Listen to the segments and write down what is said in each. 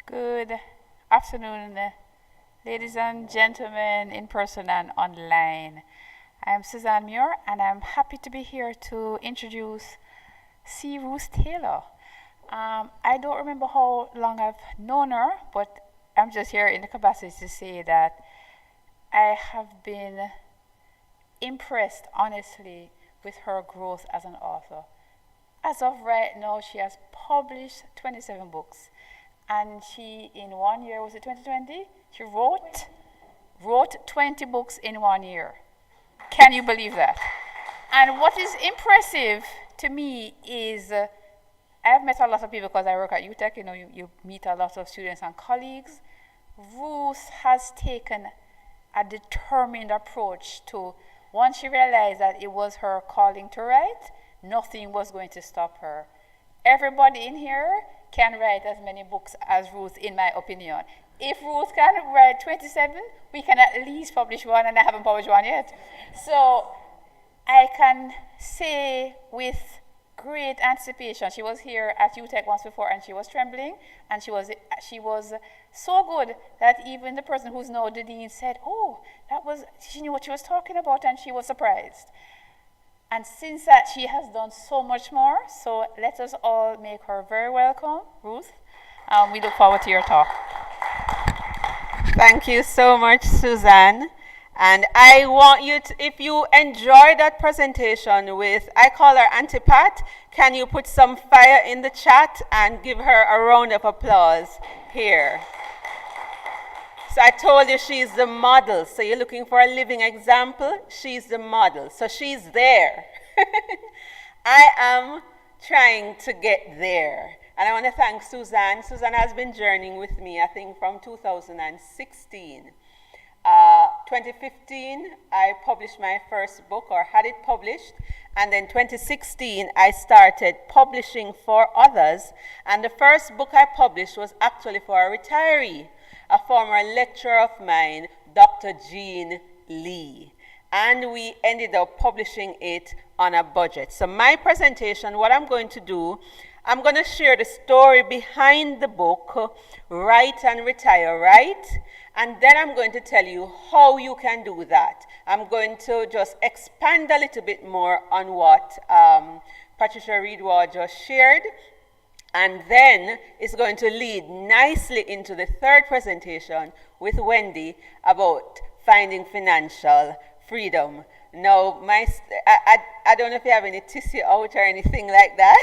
Good afternoon, ladies and gentlemen, in person and online. I'm Suzanne Muir, and I'm happy to be here to introduce Ruth Taylor. I don't remember how long I've known her, but I'm just here in the capacity to say that I have been impressed, honestly, with her growth as an author. As of right now, she has published 27 books. And she, in 1 year, was it 2020? She wrote 20 books in 1 year. Can you believe that? And what is impressive to me is I've met a lot of people because I work at UTech. You meet a lot of students and colleagues. Ruth has taken a determined approach to, once she realized that it was her calling to write, nothing was going to stop her. Everybody in here can write as many books as Ruth, in my opinion. If Ruth can write 27, we can at least publish one, and I haven't published one yet. So I can say with great anticipation, she was here at UTech once before, and she was trembling, and she was so good that even the person who's now the dean said, she knew what she was talking about, and she was surprised. And since that, she has done so much more. So let us all make her very welcome, Ruth. We look forward to your talk. Thank you so much, Suzanne. And I want you to, if you enjoyed that presentation with, I call her Auntie Pat, can you put some fire in the chat and give her a round of applause here? So I told you she's the model. So you're looking for a living example? She's the model. So she's there. I am trying to get there. And I want to thank Suzanne. Suzanne has been journeying with me, I think, from 2016. 2015, I published my first book, or had it published. And then 2016, I started publishing for others. And the first book I published was actually for a retiree, a former lecturer of mine, Dr. Jean Lee. And we ended up publishing it on a budget. So my presentation, what I'm going to do, I'm going to share the story behind the book, Write and Retire Right? And then I'm going to tell you how you can do that. I'm going to just expand a little bit more on what Patricia Reedwall just shared. And then it's going to lead nicely into the third presentation with Wendy about finding financial freedom. Now, I don't know if you have any tissue out or anything like that,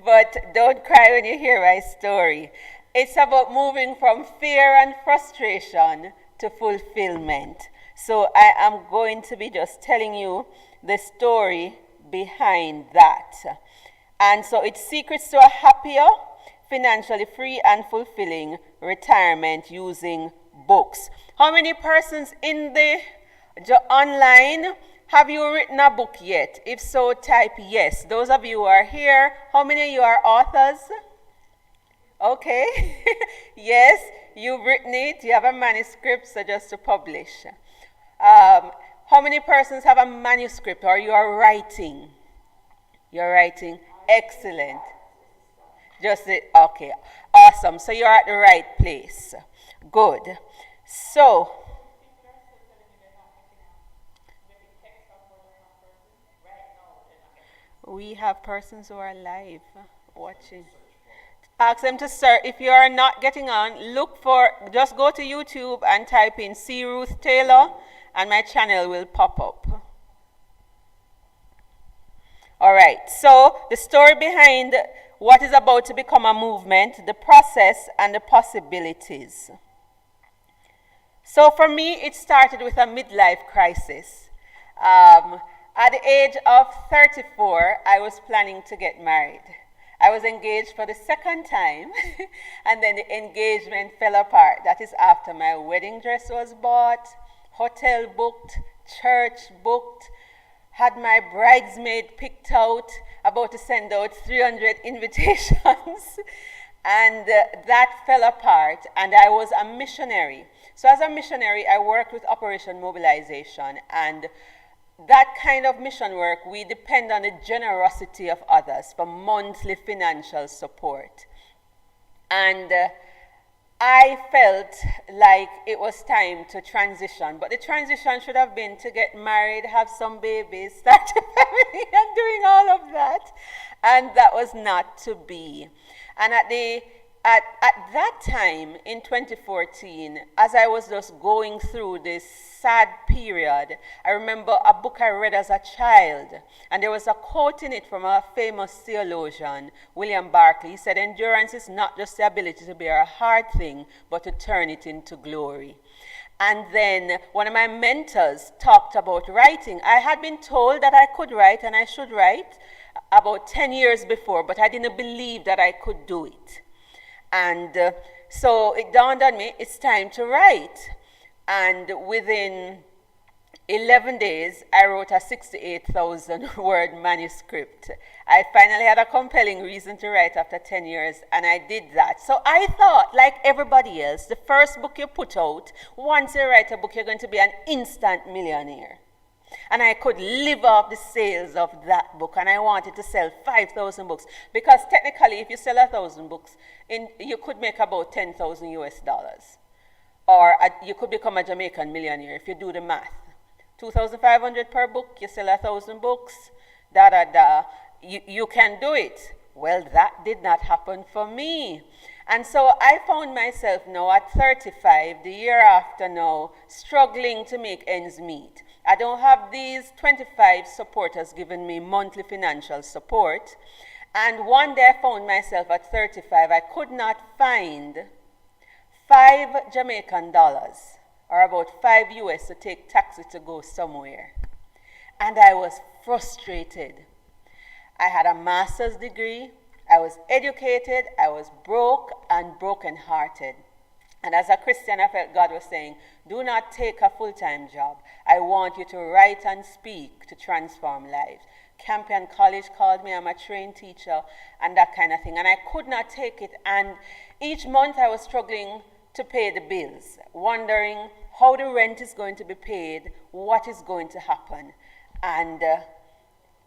but don't cry when you hear my story. It's about moving from fear and frustration to fulfillment. So I am going to be just telling you the story behind that. And so it's secrets to a happier, financially free and fulfilling retirement using books. How many persons in the online, have you written a book yet? If so, type yes. Those of you who are here, how many of you are authors? Okay. Yes, you've written it. You have a manuscript, so just to publish. How many persons have a manuscript, or you are writing? You're writing? Excellent. Okay, awesome. So you're at the right place. Good. So, we have persons who are live watching. Ask them to search. If you are not getting on, just go to YouTube and type in C. Ruth Taylor, and my channel will pop up. All right, so the story behind what is about to become a movement, the process, and the possibilities. So for me, it started with a midlife crisis. At the age of 34, I was planning to get married. I was engaged for the second time, and then the engagement fell apart. That is after my wedding dress was bought, hotel booked, church booked, had my bridesmaid picked out, about to send out 300 invitations, and that fell apart, and I was a missionary. So as a missionary, I worked with Operation Mobilization, and that kind of mission work, we depend on the generosity of others for monthly financial support. And I felt like it was time to transition, but the transition should have been to get married, have some babies, start a family, and doing all of that. And that was not to be. And at that time in 2014, as I was just going through this sad period, I remember a book I read as a child, and there was a quote in it from a famous theologian, William Barclay. He said, "Endurance is not just the ability to bear a hard thing, but to turn it into glory." And then one of my mentors talked about writing. I had been told that I could write and I should write about 10 years before, but I didn't believe that I could do it. And so it dawned on me, it's time to write. And within 11 days, I wrote a 68,000 word manuscript. I finally had a compelling reason to write after 10 years, and I did that. So I thought, like everybody else, the first book you put out, once you write a book, you're going to be an instant millionaire. And I could live off the sales of that book, and I wanted to sell 5,000 books, because technically if you sell 1,000 books, you could make about 10,000 US dollars. Or you could become a Jamaican millionaire if you do the math. 2,500 per book, you sell 1,000 books, you can do it. Well, that did not happen for me. And so I found myself now at 35, the year after now, struggling to make ends meet. I don't have these 25 supporters giving me monthly financial support. And one day I found myself at 35, I could not find 5 Jamaican dollars, or about 5 US, to take taxi to go somewhere. And I was frustrated. I had a master's degree, I was educated, I was broke and brokenhearted. And as a Christian, I felt God was saying, do not take a full-time job. I want you to write and speak to transform lives. Campion College called me, I'm a trained teacher, and that kind of thing. And I could not take it. And each month I was struggling to pay the bills, wondering how the rent is going to be paid, what is going to happen. And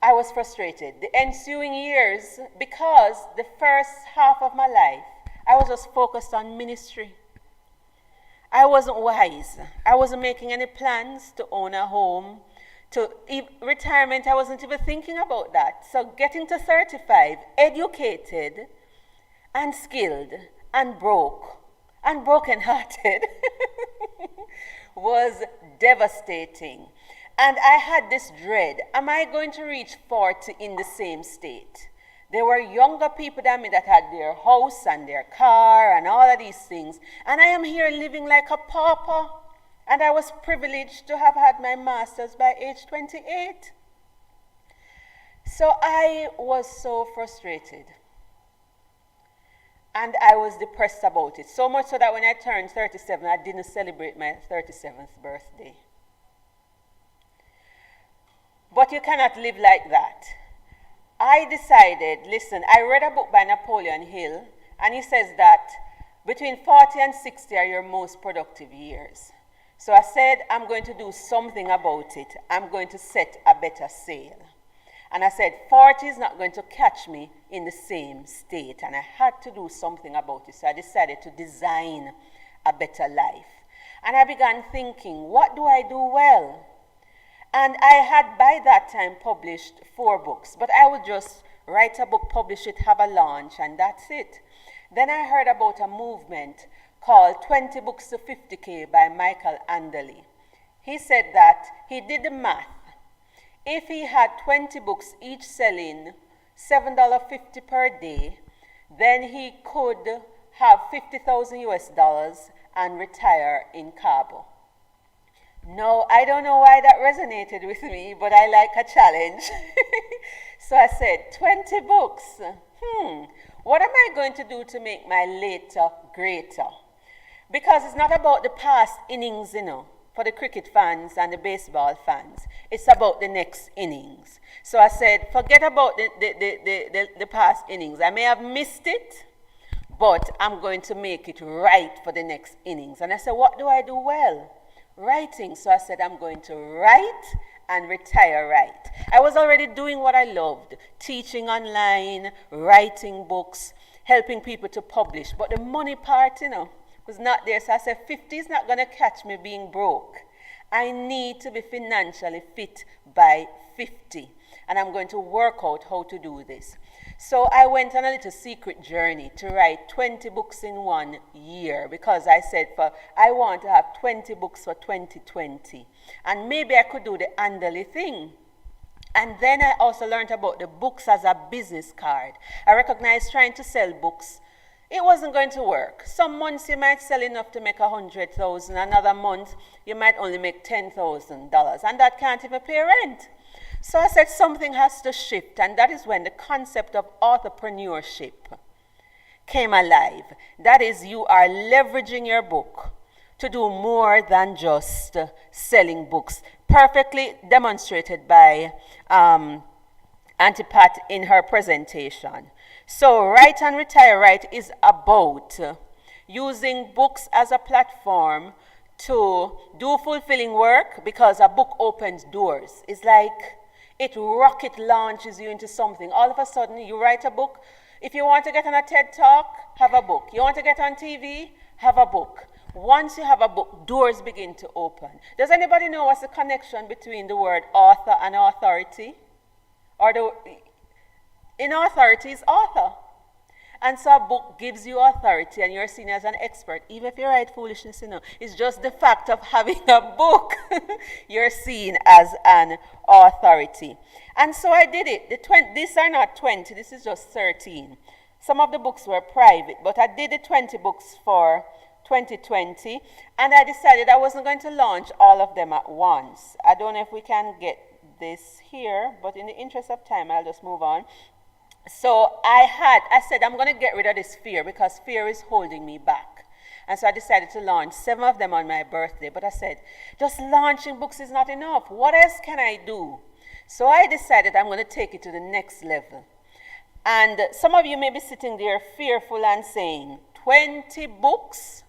I was frustrated. The ensuing years, because the first half of my life, I was just focused on ministry. I wasn't wise. I wasn't making any plans to own a home. Retirement, I wasn't even thinking about that. So getting to 35, educated and skilled and brokenhearted was devastating. And I had this dread. Am I going to reach 40 in the same state? There were younger people than me that had their house and their car and all of these things. And I am here living like a pauper. And I was privileged to have had my master's by age 28. So I was so frustrated. And I was depressed about it. So much so that when I turned 37, I didn't celebrate my 37th birthday. But you cannot live like that. I decided, listen, I read a book by Napoleon Hill, and he says that between 40 and 60 are your most productive years. So I said, I'm going to do something about it. I'm going to set a better sail. And I said, 40 is not going to catch me in the same state. And I had to do something about it. So I decided to design a better life. And I began thinking, what do I do well? And I had by that time published 4 books. But I would just write a book, publish it, have a launch, and that's it. Then I heard about a movement called 20 Books to 50K by Michael Anderle. He said that he did the math. If he had 20 books, each selling $7.50 per day, then he could have 50,000 US dollars and retire in Cabo. No, I don't know why that resonated with me, but I like a challenge. So I said, 20 books. What am I going to do to make my later greater? Because it's not about the past innings, for the cricket fans and the baseball fans. It's about the next innings. So I said, forget about the past innings. I may have missed it, but I'm going to make it right for the next innings. And I said, what do I do well? Writing. So I said, I'm going to write and retire right. I was already doing what I loved, teaching online, writing books, helping people to publish. But the money part, was not there. So I said, 50 is not going to catch me being broke. I need to be financially fit by 50. And I'm going to work out how to do this. So I went on a little secret journey to write 20 books in 1 year, because I said I want to have 20 books for 2020. And maybe I could do the Anderley thing. And then I also learned about the books as a business card. I recognized trying to sell books, it wasn't going to work. Some months you might sell enough to make $100,000. Another month you might only make $10,000. And that can't even pay rent. So I said something has to shift. And that is when the concept of entrepreneurship came alive. That is, you are leveraging your book to do more than just selling books. Perfectly demonstrated by Auntie Pat in her presentation. So Write and Retire Right is about using books as a platform to do fulfilling work, because a book opens doors. It's like it rocket launches you into something. All of a sudden you write a book. If you want to get on a TED Talk, have a book. You want to get on TV, have a book. Once you have a book, doors begin to open. Does anybody know what's the connection between the word author and authority? In authority is author. And so a book gives you authority and you're seen as an expert. Even if you write foolishness, it's just the fact of having a book. You're seen as an authority. And so I did it. These are not 20, this is just 13. Some of the books were private, but I did the 20 books for 2020, and I decided I wasn't going to launch all of them at once. I don't know if we can get this here, but in the interest of time, I'll just move on. So I said, I'm going to get rid of this fear, because fear is holding me back. And so I decided to launch 7 of them on my birthday, but I said, just launching books is not enough. What else can I do? So I decided I'm going to take it to the next level. And some of you may be sitting there fearful and saying, 20 books?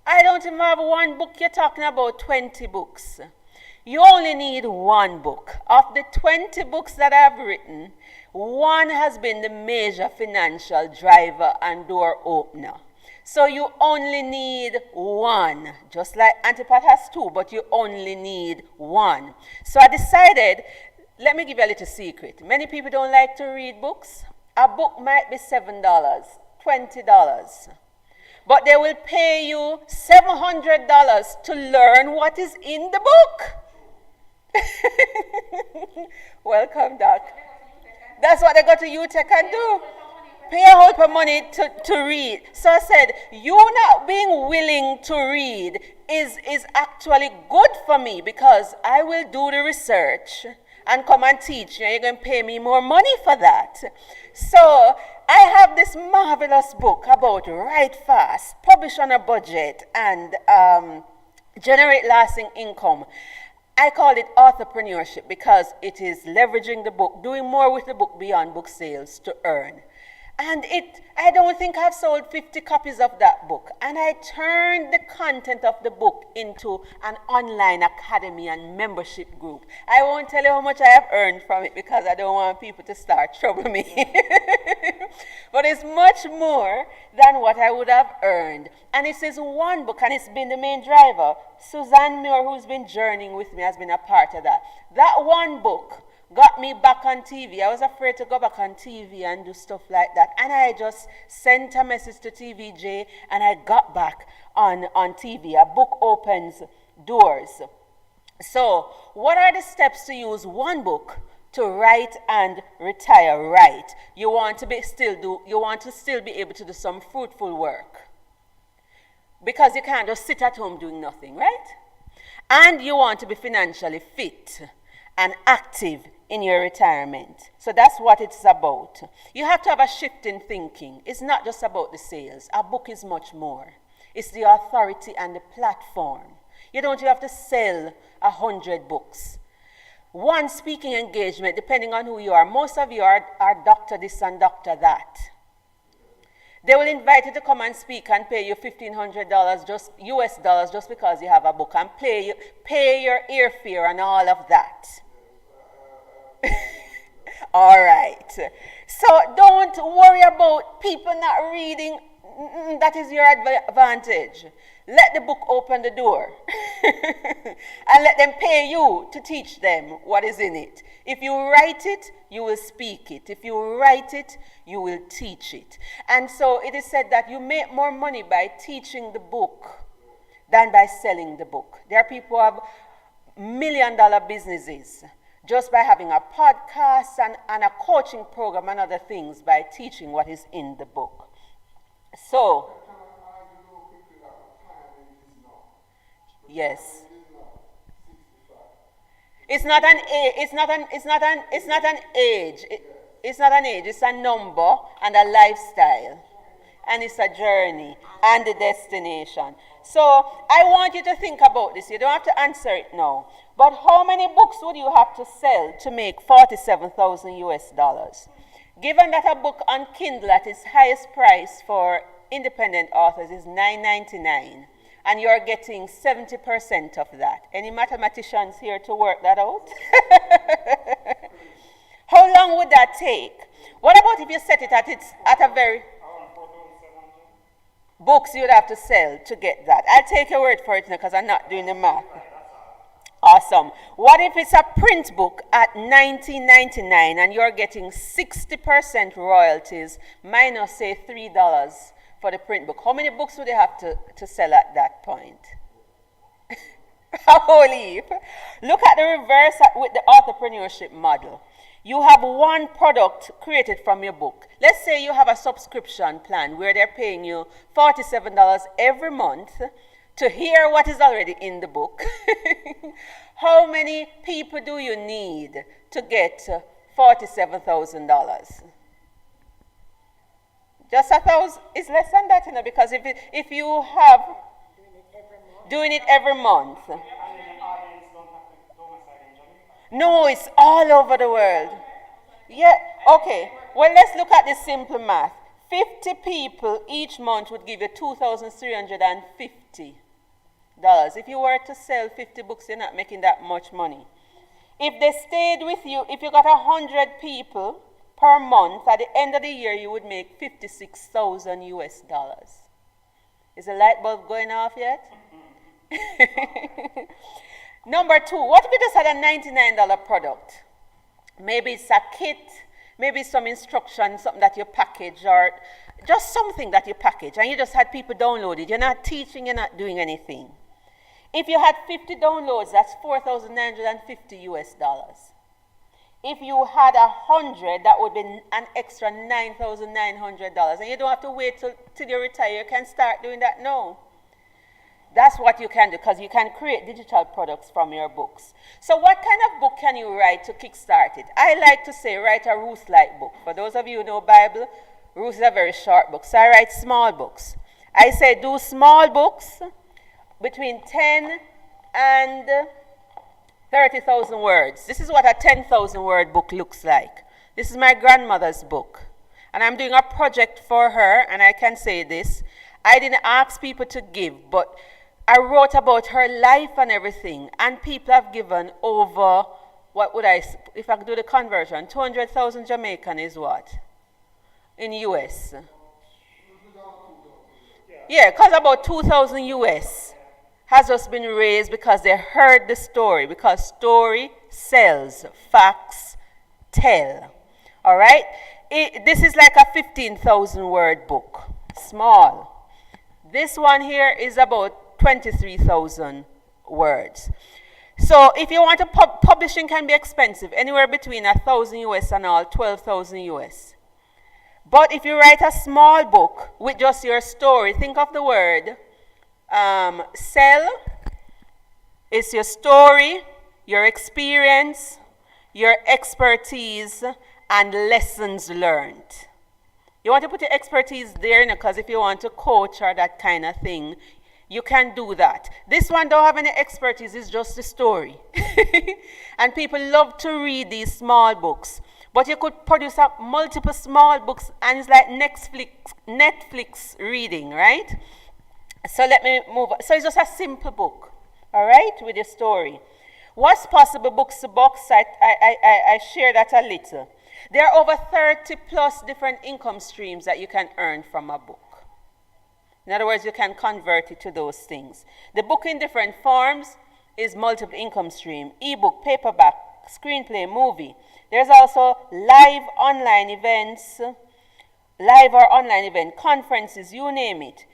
I don't even have one book. You're talking about 20 books. You only need one book. Of the 20 books that I've written, one has been the major financial driver and door opener. So you only need one. Just like Auntie Pat has 2, but you only need one. So I decided, let me give you a little secret. Many people don't like to read books. A book might be $7, $20. But they will pay you $700 to learn what is in the book. Welcome, Doc. That's what they go to UTech and do. Pay a whole lot of money to read. So I said, you not being willing to read is actually good for me, because I will do the research and come and teach you. You're going to pay me more money for that. So I have this marvelous book about write fast, publish on a budget, and generate lasting income. I call it entrepreneurship because it is leveraging the book, doing more with the book beyond book sales to earn. And I don't think I've sold 50 copies of that book. And I turned the content of the book into an online academy and membership group. I won't tell you how much I have earned from it, because I don't want people to start trouble me. But it's much more than what I would have earned. And it is one book, and it's been the main driver. Suzanne Muir, who's been journeying with me, has been a part of that. That one book got me back on TV. I was afraid to go back on TV and do stuff like that. And I just sent a message to TVJ, and I got back on TV. A book opens doors. So what are the steps to use one book to write and retire right? You want to still be able to do some fruitful work, because you can't just sit at home doing nothing, right? And you want to be financially fit and active in your retirement. So that's what it's about. You have to have a shift in thinking. It's not just about the sales. A book is much more. It's the authority and the platform. You don't have to sell 100 books. One speaking engagement, depending on who you are. Most of you are doctor this and doctor that. They will invite you to come and speak and pay you $1,500 just US dollars just because you have a book, and pay your airfare and all of that. All right. So don't worry about people not reading. That is your advantage. Let the book open the door and let them pay you to teach them what is in it. If you write it, you will speak it. If you write it, you will teach it. And so it is said that you make more money by teaching the book than by selling the book. There are people who have million-dollar businesses just by having a podcast and a coaching program and other things by teaching what is in the book. So, yes. It's not an age. It's not an age. It's not an age. It's a number and a lifestyle, and it's a journey and a destination. So I want you to think about this. You don't have to answer it now. But how many books would you have to sell to make 47,000 US dollars? Given that a book on Kindle at its highest price for independent authors is $9.99, and you're getting 70% of that. Any mathematicians here to work that out? How long would that take? What about if you set it at a very... Books you'd have to sell to get that. I'll take your word for it now because I'm not doing the math. Awesome. What if it's a print book at $19.99 and you're getting 60% royalties minus, say, $3 for the print book? How many books would you have to sell at that point? Holy. Look at the reverse with the entrepreneurship model. You have one product created from your book. Let's say you have a subscription plan where they're paying you $47 every month to hear what is already in the book. How many people do you need to get $47,000? Just 1,000. It's less than that, because if you have doing it every month. No, it's all over the world. Yeah, okay. Well, let's look at this simple math. 50 people each month would give you $2,350. If you were to sell 50 books, you're not making that much money. If they stayed with you, if you got 100 people per month, at the end of the year, you would make 56,000 US dollars. Is the light bulb going off yet? Number two, what if you just had a $99 product? Maybe it's a kit, maybe some instructions, something that you package, or just something that you package, and you just had people download it. You're not teaching, you're not doing anything. If you had 50 downloads, that's 4,950 US dollars. If you had 100, that would be an extra $9,900, and you don't have to wait till you retire. You can start doing that now. That's what you can do, because you can create digital products from your books. So what kind of book can you write to kickstart it? I like to say write a Ruth-like book. For those of you who know Bible, Ruth is a very short book, so I write small books. I say do small books between 10 and 30,000 words. This is what a 10,000 word book looks like. This is my grandmother's book. And I'm doing a project for her, and I can say this. I didn't ask people to give, but I wrote about her life and everything, and people have given over, what would I, if I could do the conversion, 200,000 Jamaican is what? In US. Yeah, because about 2,000 US has just been raised because they heard the story, because story sells, facts tell. All right? This is like a 15,000 word book, small. This one here is about 23,000 words. So if you want to publishing can be expensive, anywhere between 1,000 US and all 12,000 US. But if you write a small book with just your story, think of the word sell. It's your story, your experience, your expertise, and lessons learned. You want to put your expertise there, because if you want to coach or that kind of thing, you can do that. This one don't have any expertise, it's just a story. And people love to read these small books. But you could produce multiple small books, and it's like Netflix reading, right? So let me move on. So it's just a simple book, all right, with your story. What's possible books to box? I share that a little. There are over 30 plus different income streams that you can earn from a book. In other words, you can convert it to those things. The book in different forms is multiple income stream, ebook, paperback, screenplay, movie. There's also live or online event, conferences, you name it.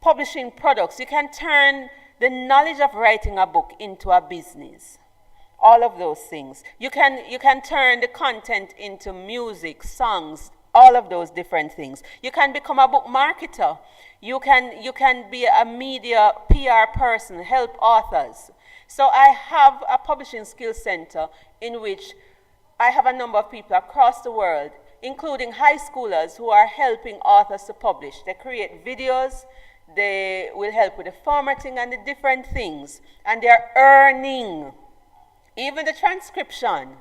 Publishing products. You can turn the knowledge of writing a book into a business. All of those things. You can turn the content into music, songs, all of those different things. You can become a book marketer. You can be a media PR person, help authors. So I have a publishing skills center in which I have a number of people across the world, including high schoolers who are helping authors to publish. They create videos, they will help with the formatting and the different things, and they're earning. Even the transcription,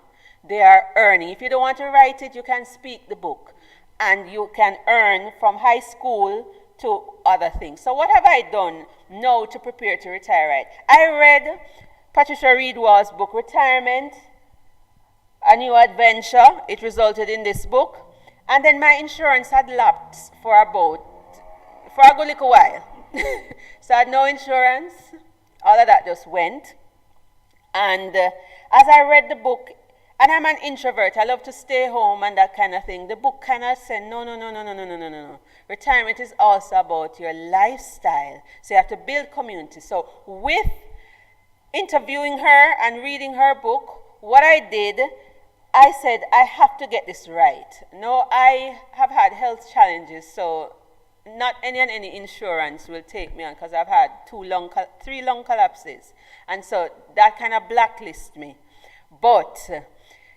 they are earning. If you don't want to write it, you can speak the book, and you can earn from high school to other things. So what have I done now to prepare to retire? Right? I read Patricia Reed Wall's book, Retirement, A New Adventure. It resulted in this book. And then my insurance had lapsed for a good little while. So I had no insurance. All of that just went. And as I read the book, and I'm an introvert, I love to stay home and that kind of thing. The book kind of said, no. Retirement is also about your lifestyle. So you have to build community. So with interviewing her and reading her book, what I did, I said, I have to get this right. No, I have had health challenges, so not any insurance will take me on because I've had 3 lung collapses. And so that kind of blacklists me. But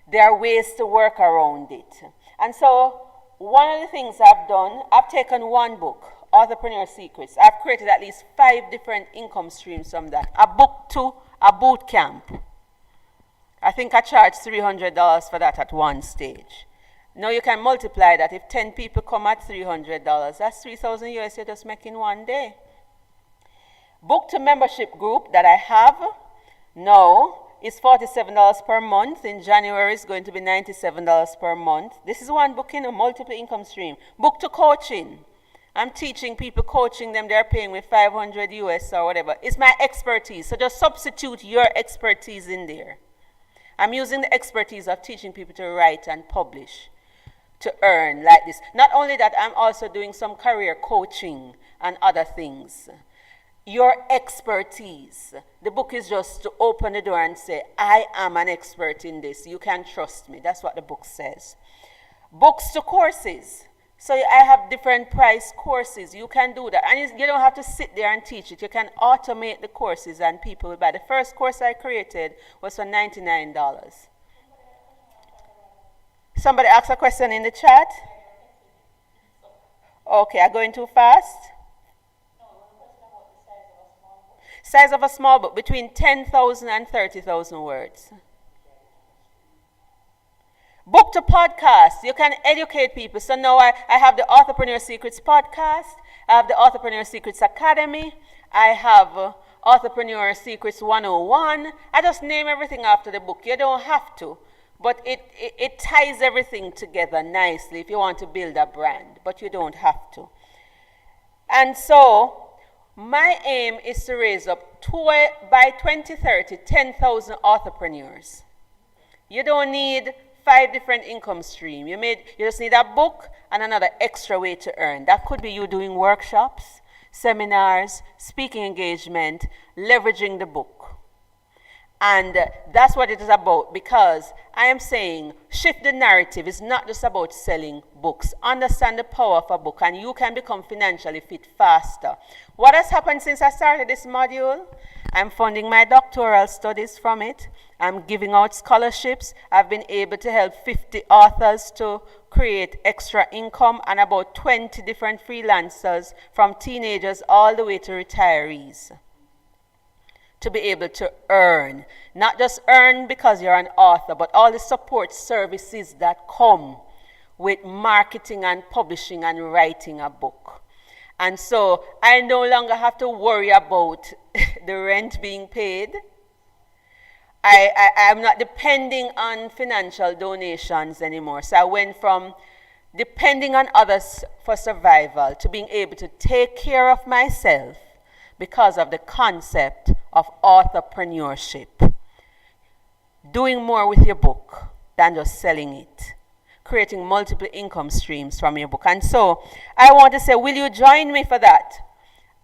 there are ways to work around it. And so one of the things I've done, I've taken one book, Entrepreneur Secrets. I've created at least 5 different income streams from that. A book to a boot camp. I think I charged $300 for that at one stage. Now you can multiply that. If 10 people come at $300, that's 3,000 US you're just making one day. Book to membership group that I have now is $47 per month. In January it's going to be $97 per month. This is one book in a multiple income stream. Book to coaching. I'm teaching people, coaching them, they're paying me 500 US or whatever. It's my expertise, so just substitute your expertise in there. I'm using the expertise of teaching people to write and publish, to earn like this. Not only that, I'm also doing some career coaching and other things. Your expertise. The book is just to open the door and say, I am an expert in this. You can trust me. That's what the book says. Books to courses. So I have different price courses. You can do that. And you don't have to sit there and teach it. You can automate the courses and people will buy. The first course I created was for $99. Somebody asked a question in the chat? Okay, I'm going too fast? Size of a small book, between 10,000 and 30,000 words. Book to podcast. You can educate people. So now I have the Entrepreneur Secrets podcast. I have the Entrepreneur Secrets Academy. I have Entrepreneur Secrets 101. I just name everything after the book. You don't have to. But it ties everything together nicely if you want to build a brand. But you don't have to. And so my aim is to raise up by 2030, 10,000 entrepreneurs. You don't need 5 different income streams. You just need a book and another extra way to earn. That could be you doing workshops, seminars, speaking engagement, leveraging the book. And that's what it is about, because I am saying shift the narrative. It's not just about selling books. Understand the power of a book and you can become financially fit faster. What has happened since I started this module? I'm funding my doctoral studies from it. I'm giving out scholarships. I've been able to help 50 authors to create extra income and about 20 different freelancers from teenagers all the way to retirees, to be able to earn. Not just earn because you're an author, but all the support services that come with marketing and publishing and writing a book. And so I no longer have to worry about the rent being paid. I'm not depending on financial donations anymore. So I went from depending on others for survival, to being able to take care of myself because of the concept of authorpreneurship. Doing more with your book than just selling it. Creating multiple income streams from your book. And so I want to say, will you join me for that?